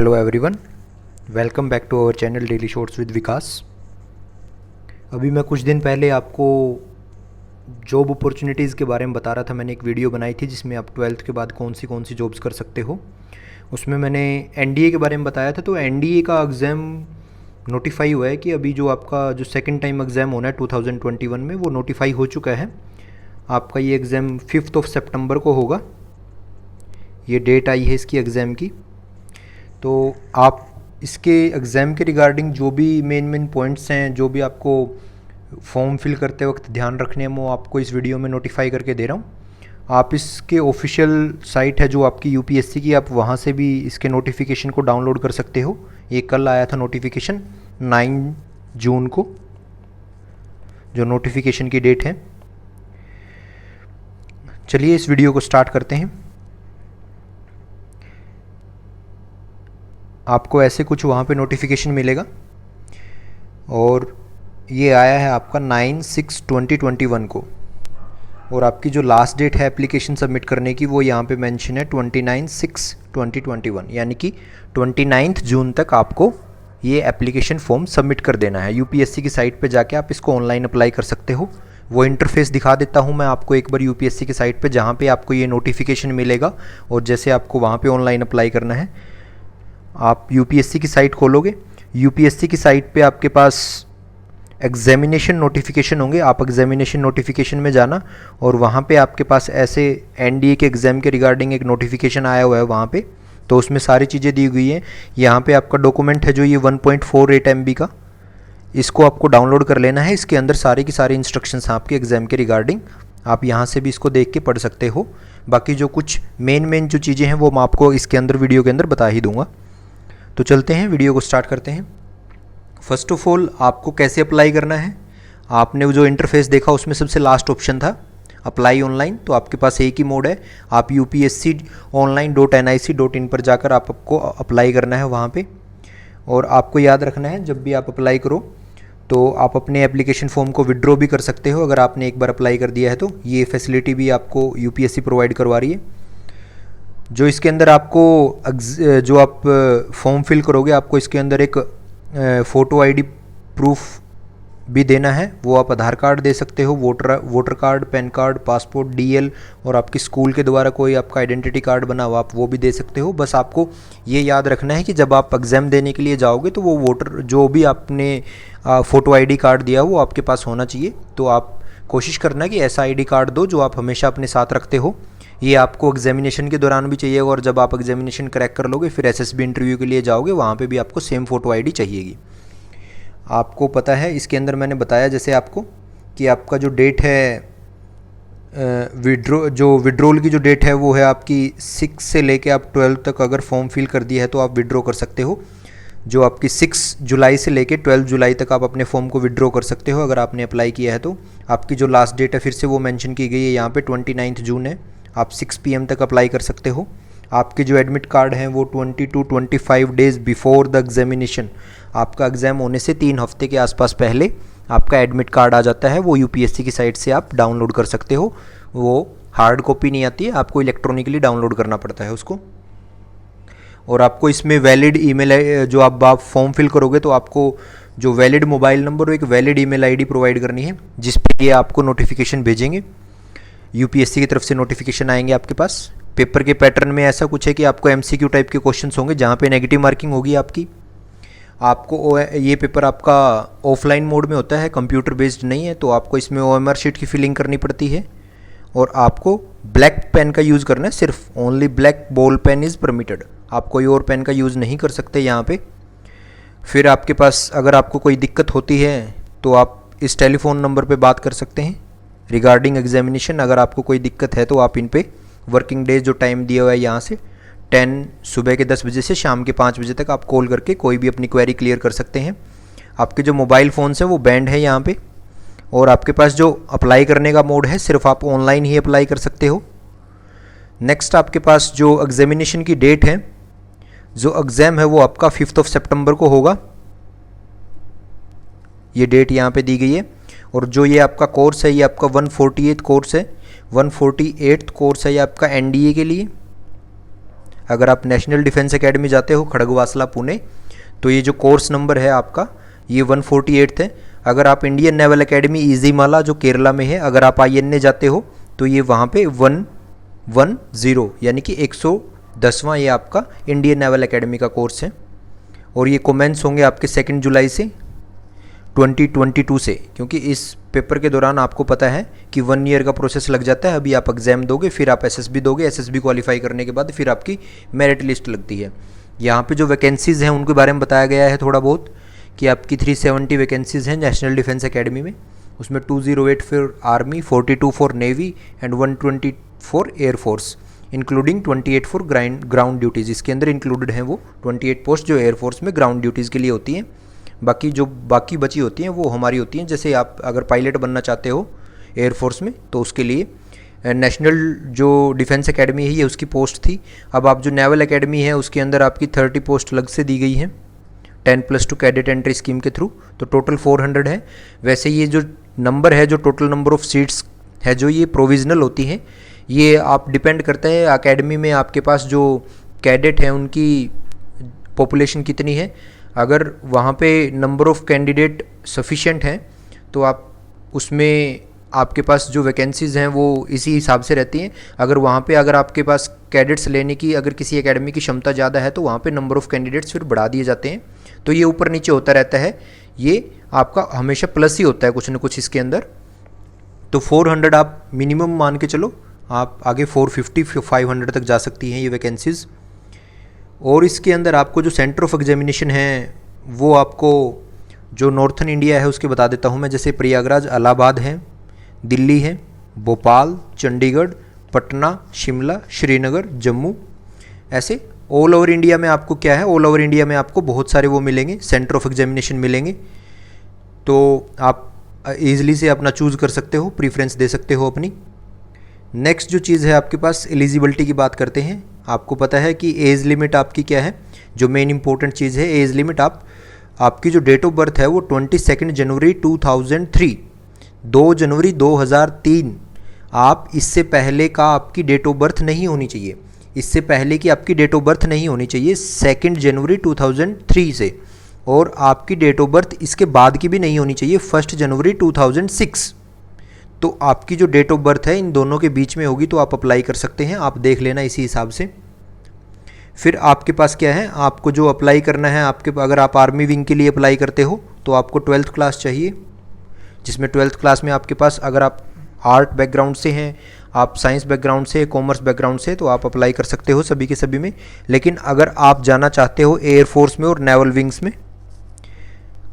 Hello everyone, welcome back to our channel daily shorts with Vikas. अभी मैं कुछ दिन पहले आपको जॉब अपॉर्चुनिटीज़ के बारे में बता रहा था। मैंने एक वीडियो बनाई थी जिसमें आप 12th के बाद कौन सी जॉब्स कर सकते हो। उसमें मैंने एनडीए के बारे में बताया था। तो एनडीए का एग्ज़ाम नोटिफाई हुआ है कि अभी जो आपका जो सेकंड टाइम एग्ज़ाम होना है 2021 में, वो नोटिफाई हो चुका है। आपका ये एग्ज़ाम 5 सितंबर को होगा। ये डेट आई है इसकी एग्ज़ाम की। तो आप इसके एग्ज़ाम के रिगार्डिंग जो भी मेन पॉइंट्स हैं, जो भी आपको फॉर्म फिल करते वक्त ध्यान रखने हैं, वो आपको इस वीडियो में नोटिफाई करके दे रहा हूँ। आप इसके ऑफिशियल साइट है जो आपकी यूपीएससी की, आप वहाँ से भी इसके नोटिफिकेशन को डाउनलोड कर सकते हो। ये कल आया था नोटिफिकेशन 9 जून को, जो नोटिफिकेशन की डेट है। चलिए इस वीडियो को स्टार्ट करते हैं। आपको ऐसे कुछ वहाँ पे नोटिफिकेशन मिलेगा और ये आया है आपका 9/6/2021 को। और आपकी जो लास्ट डेट है एप्लीकेशन सबमिट करने की, वो यहाँ पे मेंशन है 29/6/2021, यानी कि 29 जून तक आपको ये एप्लीकेशन फॉर्म सबमिट कर देना है। यूपीएससी की साइट पे जाके आप इसको ऑनलाइन अप्लाई कर सकते हो। वो इंटरफेस दिखा देता हूँ मैं आपको एक बार यूपीएससी की साइट पे, जहाँ पे आपको ये नोटिफिकेशन मिलेगा और जैसे आपको वहाँ पे ऑनलाइन अप्लाई करना है। आप यूपीएससी की साइट खोलोगे, यूपीएससी की साइट पे आपके पास एग्जामिनेशन नोटिफिकेशन होंगे। आप एग्जामिनेशन नोटिफिकेशन में जाना और वहाँ पे आपके पास ऐसे एनडीए के एग्ज़ाम के रिगार्डिंग एक नोटिफिकेशन आया हुआ है वहाँ पे। तो उसमें सारी चीज़ें दी हुई हैं। यहाँ पे आपका डॉक्यूमेंट है जो ये 1.48 MB का, इसको आपको डाउनलोड कर लेना है। इसके अंदर सारे की सारी इंस्ट्रक्शंस हैं आपके एग्ज़ाम के रिगार्डिंग। आप यहाँ से भी इसको देख के पढ़ सकते हो। बाकी जो कुछ मेन जो चीज़ें हैं वो मैं आपको इसके अंदर वीडियो के अंदर बता ही दूँगा। तो चलते हैं, वीडियो को स्टार्ट करते हैं। फर्स्ट ऑफ ऑल आपको कैसे अप्लाई करना है। आपने जो इंटरफेस देखा उसमें सबसे लास्ट ऑप्शन था अप्लाई ऑनलाइन। तो आपके पास एक ही मोड है, आप upsconline.nic.in पर जाकर आपको अप्लाई करना है वहाँ पे। और आपको याद रखना है, जब भी आप अप्लाई करो तो आप अपने एप्लीकेशन फॉर्म को विड्रॉ भी कर सकते हो। अगर आपने एक बार अप्लाई कर दिया है तो ये फैसिलिटी भी आपको यूपीएससी प्रोवाइड करवा रही है। जो इसके अंदर आपको जो आप फॉर्म फिल करोगे, आपको इसके अंदर एक फ़ोटो आईडी प्रूफ भी देना है। वो आप आधार कार्ड दे सकते हो, voter card, pan card, passport, DL, और आपके स्कूल के द्वारा कोई आपका आइडेंटिटी कार्ड बना हुआ, आप वो भी दे सकते हो। बस आपको ये याद रखना है कि जब आप एग्ज़ाम देने के लिए जाओगे तो वो वोटर जो भी आपने फ़ोटो आईडी कार्ड दिया वो आपके पास होना चाहिए। तो आप कोशिश करना कि ऐसा आईडी कार्ड दो जो आप हमेशा अपने साथ रखते हो। ये आपको एग्जामिनेशन के दौरान भी चाहिए और जब आप एग्जामिनेशन क्रैक कर लोगे फिर एसएसबी इंटरव्यू के लिए जाओगे, वहाँ पे भी आपको सेम फ़ोटो आईडी चाहिएगी। आपको पता है इसके अंदर मैंने बताया जैसे आपको कि आपका जो डेट है विड्रोल की जो डेट है वो है आपकी 6 से लेके आप 12 तक अगर फॉर्म फिल कर दिया है तो आप विड्रॉ कर सकते हो। जो आपकी 6 जुलाई से लेके 12 जुलाई तक आप अपने फॉर्म को विड्रॉ कर सकते हो अगर आपने अप्लाई किया है तो। आपकी जो लास्ट डेट है फिर से वो मेंशन की गई है यहाँ पे 29 जून है। आप 6 PM तक अप्लाई कर सकते हो। आपके जो एडमिट कार्ड हैं वो 20 to 25 days before the examination, आपका एग्ज़ाम होने से 3 हफ्ते के आसपास पहले आपका एडमिट कार्ड आ जाता है। वो यूपीएससी की साइट से आप डाउनलोड कर सकते हो। वो हार्ड कॉपी नहीं आती है, आपको इलेक्ट्रॉनिकली डाउनलोड करना पड़ता है उसको। और आपको इसमें वैलिड ईमेल, जो आप फॉर्म फिल करोगे तो आपको जो वैलिड मोबाइल नंबर और एक वैलिड ईमेल आईडी प्रोवाइड करनी है, जिस पे ये आपको नोटिफिकेशन भेजेंगे। यूपीएससी की तरफ से नोटिफिकेशन आएंगे आपके पास। पेपर के पैटर्न में ऐसा कुछ है कि आपको एमसीक्यू टाइप के क्वेश्चंस होंगे जहाँ पे नेगेटिव मार्किंग होगी आपकी। आपको ये पेपर आपका ऑफलाइन मोड में होता है, कंप्यूटर बेस्ड नहीं है, तो आपको इसमें ओएमआर शीट की फिलिंग करनी पड़ती है। और आपको ब्लैक पेन का यूज़ करना है, सिर्फ only black ball pen is permitted. आप कोई और पेन का यूज़ नहीं कर सकते यहाँ पे। फिर आपके पास अगर आपको कोई दिक्कत होती है तो आप इस टेलीफोन नंबर पे बात कर सकते हैं रिगार्डिंग एग्जामिनेशन। अगर आपको कोई दिक्कत है तो आप इन पे वर्किंग डेज जो टाइम दिया हुआ है यहाँ से 10 सुबह के 10 बजे से शाम के 5 बजे तक आप कॉल करके कोई भी अपनी क्वेरी क्लियर कर सकते हैं। आपके जो मोबाइल फ़ोन्स हैं वो बैंड है यहाँ पे। और आपके पास जो अप्लाई करने का मोड है, सिर्फ आप ऑनलाइन ही अप्लाई कर सकते हो। नेक्स्ट आपके पास जो एग्जामिनेशन की डेट है, जो एग्ज़ाम है वो आपका 5 सितंबर को होगा। ये डेट यहाँ पे दी गई है। और जो ये आपका कोर्स है ये आपका 148 कोर्स है, 148 कोर्स है ये आपका एनडीए के लिए। अगर आप नेशनल डिफेंस एकेडमी जाते हो खड़गवासला पुणे, तो ये जो कोर्स नंबर है आपका ये 148 है। अगर आप इंडियन नेवल एकेडमी ईजीमाला जो केरला में है, अगर आप INA जाते हो तो ये वहाँ पे 110 यानी कि 110वां ये आपका इंडियन नेवल एकेडमी का कोर्स है। और ये कमेंस होंगे आपके 2 जुलाई से 2022 से, क्योंकि इस पेपर के दौरान आपको पता है कि 1 ईयर का प्रोसेस लग जाता है। अभी आप एग्ज़ाम दोगे, फिर आप SSB दोगे, SSB क्वालिफाई करने के बाद फिर आपकी मेरिट लिस्ट लगती है। यहाँ पे जो वैकेंसीज़ हैं उनके बारे में बताया गया है थोड़ा बहुत, कि आपकी 370 वैकेंसीज़ हैं नेशनल डिफेंस एकेडमी में। उसमें 208 for army, 42 for navy and 120 for air force, including 28 for ground duties. इसके अंदर इंक्लूडेड हैं वो 28 पोस्ट जो एयरफोर्स में ग्राउंड ड्यूटीज़ के लिए होती हैं। बाकी बची होती हैं वो हमारी होती हैं, जैसे आप अगर पायलट बनना चाहते हो एयरफोर्स में तो उसके लिए नेशनल जो डिफेंस एकेडमी है ये उसकी पोस्ट थी। अब आप जो नेवल एकेडमी है उसके अंदर आपकी 30 पोस्ट अलग से दी गई हैं 10+2 कैडेट एंट्री स्कीम के थ्रू, तो टोटल 400 है। वैसे ये जो नंबर है, जो टोटल नंबर ऑफ सीट्स है, जो ये प्रोविजनल होती हैं, ये आप डिपेंड करता है एकेडमी में आपके पास जो कैडेट हैं उनकी पॉपुलेशन कितनी है। अगर वहाँ पे नंबर ऑफ कैंडिडेट सफिशिएंट हैं तो आप उसमें आपके पास जो वैकेंसीज़ हैं वो इसी हिसाब से रहती हैं। अगर आपके पास कैडेट्स लेने की अगर किसी एकेडमी की क्षमता ज़्यादा है तो वहाँ पे नंबर ऑफ कैंडिडेट्स फिर बढ़ा दिए जाते हैं। तो ये ऊपर नीचे होता रहता है, ये आपका हमेशा प्लस ही होता है कुछ ना कुछ इसके अंदर। तो 400 आप मिनिमम मान के चलो, आप आगे 450 500 तक जा सकती हैं ये वैकेंसीज़। और इसके अंदर आपको जो सेंटर ऑफ एग्जामिनेशन है वो आपको जो नॉर्थन इंडिया है उसके बता देता हूँ मैं, जैसे प्रयागराज, इलाहाबाद है, दिल्ली है, भोपाल, चंडीगढ़, पटना, शिमला, श्रीनगर, जम्मू, ऐसे ऑल ओवर इंडिया में आपको क्या है, ऑल ओवर इंडिया में आपको बहुत सारे वो मिलेंगे, सेंटर ऑफ एग्जामिनेशन मिलेंगे। तो आप ईजिली से अपना चूज़ कर सकते हो, प्रीफ्रेंस दे सकते हो अपनी। नेक्स्ट जो चीज़ है आपके पास एलिजिबिलिटी की बात करते हैं। आपको पता है कि एज लिमिट आपकी क्या है, जो मेन इंपॉर्टेंट चीज़ है एज लिमिट। आपकी जो डेट ऑफ बर्थ है वो 22 जनवरी 2003, 2 जनवरी 2003। आप इससे पहले का आपकी डेट ऑफ बर्थ नहीं होनी चाहिए, इससे पहले की आपकी डेट ऑफ बर्थ नहीं होनी चाहिए 2 जनवरी 2003 से। और आपकी डेट ऑफ बर्थ इसके बाद की भी नहीं होनी चाहिए 1 जनवरी 2006। तो आपकी जो डेट ऑफ बर्थ है इन दोनों के बीच में होगी तो आप अप्लाई कर सकते हैं, आप देख लेना इसी हिसाब से। फिर आपके पास क्या है, आपको जो अप्लाई करना है, अगर आप आर्मी विंग के लिए अप्लाई करते हो तो आपको 12th क्लास चाहिए, जिसमें 12th क्लास में आपके पास अगर आप आर्ट बैकग्राउंड से हैं, आप साइंस बैकग्राउंड से, कॉमर्स बैकग्राउंड से, तो आप अप्लाई कर सकते हो सभी के सभी में। लेकिन अगर आप जाना चाहते हो एयरफोर्स में और नेवल विंग्स में,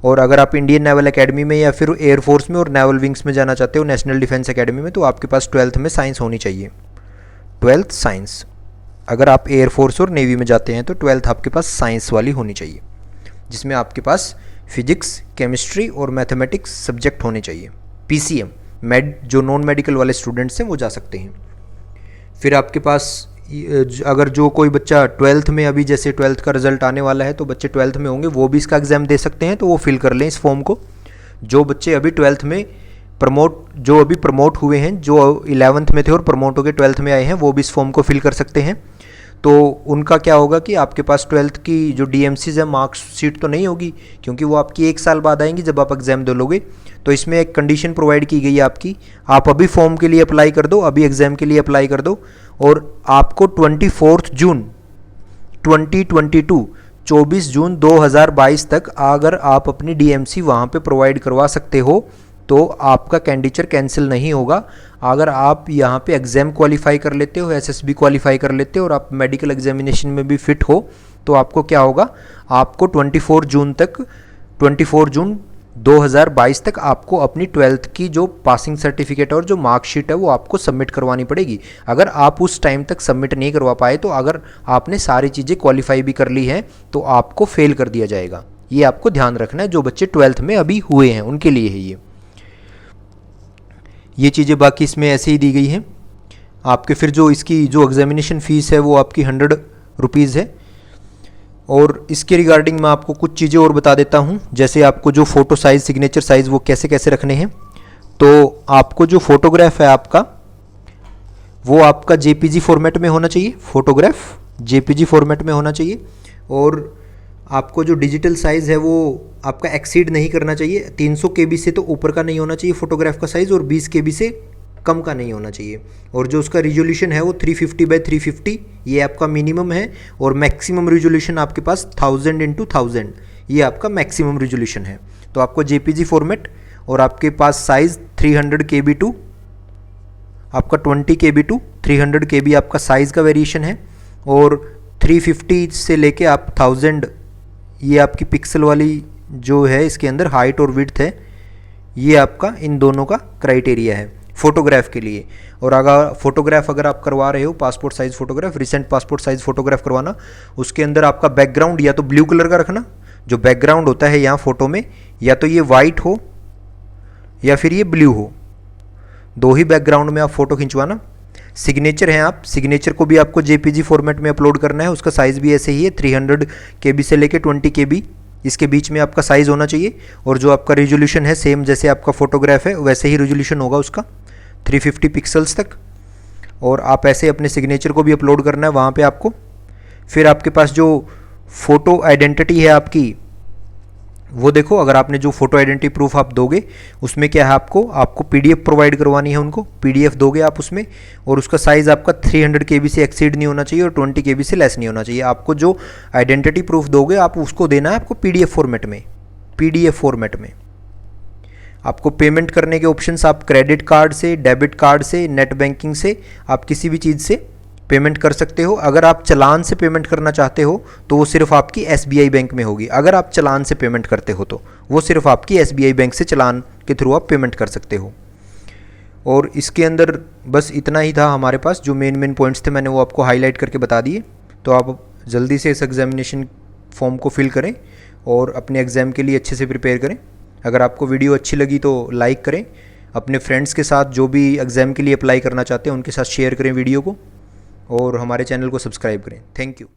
और अगर आप इंडियन नेवल एकेडमी में या फिर एयरफोर्स में और नेवल विंग्स में जाना चाहते हो नेशनल डिफेंस एकेडमी में, तो आपके पास 12th में साइंस होनी चाहिए, 12th साइंस। अगर आप एयरफोर्स और नेवी में जाते हैं तो 12th आपके पास साइंस वाली होनी चाहिए, जिसमें आपके पास फिजिक्स, केमिस्ट्री और मैथमेटिक्स सब्जेक्ट होने चाहिए। PCM जो नॉन मेडिकल वाले स्टूडेंट्स हैं वो जा सकते हैं। फिर आपके पास अगर जो कोई बच्चा 12th में, अभी जैसे 12th का रिजल्ट आने वाला है तो बच्चे 12th में होंगे, वो भी इसका एग्ज़ाम दे सकते हैं, तो वो फिल कर लें इस फॉर्म को। जो बच्चे अभी 12th में प्रमोट हुए हैं, जो 11th में थे और प्रमोट होकर 12th में आए हैं, वो भी इस फॉर्म को फिल कर सकते हैं। तो उनका क्या होगा कि आपके पास 12th की जो DMCs है, मार्कशीट तो नहीं होगी, क्योंकि वो आपकी 1 साल बाद आएंगी जब आप एग्ज़ाम दे लोगे। तो इसमें एक कंडीशन प्रोवाइड की गई है आपकी, आप अभी फॉर्म के लिए अप्लाई कर दो, अभी एग्ज़ाम के लिए अप्लाई कर दो, और आपको 24 जून 2022 24 जून 2022 तक अगर आप अपनी DMC वहाँ पे प्रोवाइड करवा सकते हो तो आपका कैंडिडेचर कैंसिल नहीं होगा। अगर आप यहाँ पे एग्ज़ाम क्वालिफाई कर लेते हो, SSB क्वालिफाई कर लेते हो और आप मेडिकल एग्जामिनेशन में भी फिट हो, तो आपको क्या होगा, आपको 24 जून 2022 तक आपको अपनी 12th की जो पासिंग सर्टिफिकेट और जो मार्कशीट है वो आपको सबमिट करवानी पड़ेगी। अगर आप उस टाइम तक सबमिट नहीं करवा पाए तो अगर आपने सारी चीज़ें क्वालिफाई भी कर ली हैं तो आपको फेल कर दिया जाएगा। ये आपको ध्यान रखना है, जो बच्चे 12th में अभी हुए हैं उनके लिए है ये चीज़ें। बाकी इसमें ऐसे ही दी गई हैं आपके। फिर जो इसकी जो एग्जामिनेशन फ़ीस है वो आपकी 100 रुपीज़ है। और इसके रिगार्डिंग मैं आपको कुछ चीज़ें और बता देता हूँ, जैसे आपको जो फ़ोटो साइज़, सिग्नेचर साइज़ वो कैसे कैसे रखने हैं। तो आपको जो फ़ोटोग्राफ है आपका वो आपका JPG फॉर्मेट में होना चाहिए, फ़ोटोग्राफ जेपीजी फॉर्मेट में होना चाहिए और आपको जो डिजिटल साइज़ है वो आपका एक्सीड नहीं करना चाहिए। 300 केबी से तो ऊपर का नहीं होना चाहिए फोटोग्राफ का साइज़ और 20 केबी से कम का नहीं होना चाहिए। और जो उसका रिजोल्यूशन है वो 350 बाई 350 ये आपका मिनिमम है और मैक्सिमम रिजोल्यूशन आपके पास 1000x1000 ये आपका मैक्सिमम रिजोल्यूशन है। तो आपको जेपीजी फॉर्मेट और आपके पास साइज़ 300 KB टू आपका 20 KB टू 300 KB आपका साइज़ का वेरिएशन है और 350 से लेके आप 1000 ये आपकी पिक्सल वाली जो है इसके अंदर हाइट और विड्थ है, ये आपका इन दोनों का क्राइटेरिया है फ़ोटोग्राफ के लिए। और अगर फ़ोटोग्राफ अगर आप करवा रहे हो passport size photograph, recent passport size photograph करवाना, उसके अंदर आपका बैकग्राउंड या तो ब्लू कलर का रखना, जो बैकग्राउंड होता है यहाँ फ़ोटो में या तो ये वाइट हो या फिर ये ब्लू हो, दो ही बैकग्राउंड में आप फ़ोटो खिंचवाना। सिग्नेचर है आप सिग्नेचर को भी आपको जेपीजी फॉर्मेट में अपलोड करना है, उसका साइज़ भी ऐसे ही है 300 KB से लेके 20 KB इसके बीच में आपका साइज़ होना चाहिए। और जो आपका रिजोल्यूशन है सेम जैसे आपका फ़ोटोग्राफ है वैसे ही रिजोल्यूशन होगा उसका 350 पिक्सल्स तक। और आप ऐसे अपने सिग्नेचर को भी अपलोड करना है वहाँ पे आपको। फिर आपके पास जो फ़ोटो आइडेंटिटी है आपकी वो देखो, अगर आपने जो फ़ोटो आइडेंटिटी प्रूफ आप दोगे उसमें क्या है आपको पीडीएफ प्रोवाइड करवानी है उनको, पीडीएफ दोगे आप उसमें और उसका साइज़ आपका 300 KB से एक्सीड नहीं होना चाहिए और 20 KB से लेस नहीं होना चाहिए। आपको जो आइडेंटिटी प्रूफ दोगे आप उसको देना है आपको पीडीएफ फॉर्मेट में। पीडीएफ फॉर्मेट में आपको पेमेंट करने के ऑप्शंस आप क्रेडिट कार्ड से, डेबिट कार्ड से, नेट बैंकिंग से, आप किसी भी चीज़ से पेमेंट कर सकते हो। अगर आप चालान से पेमेंट करना चाहते हो तो वो सिर्फ आपकी एसबीआई बैंक में होगी। अगर आप चालान से पेमेंट करते हो तो वो सिर्फ आपकी एसबीआई बैंक से चालान के थ्रू आप पेमेंट कर सकते हो। और इसके अंदर बस इतना ही था हमारे पास, जो मेन पॉइंट्स थे मैंने वो आपको हाईलाइट करके बता दिए। तो आप जल्दी से इस एग्जामिनेशन फॉर्म को फिल करें और अपने एग्ज़ाम के लिए अच्छे से प्रिपेयर करें। अगर आपको वीडियो अच्छी लगी तो लाइक करें, अपने फ्रेंड्स के साथ जो भी एग्ज़ाम के लिए अप्लाई करना चाहते हैं उनके साथ शेयर करें वीडियो को और हमारे चैनल को सब्सक्राइब करें। Thank you.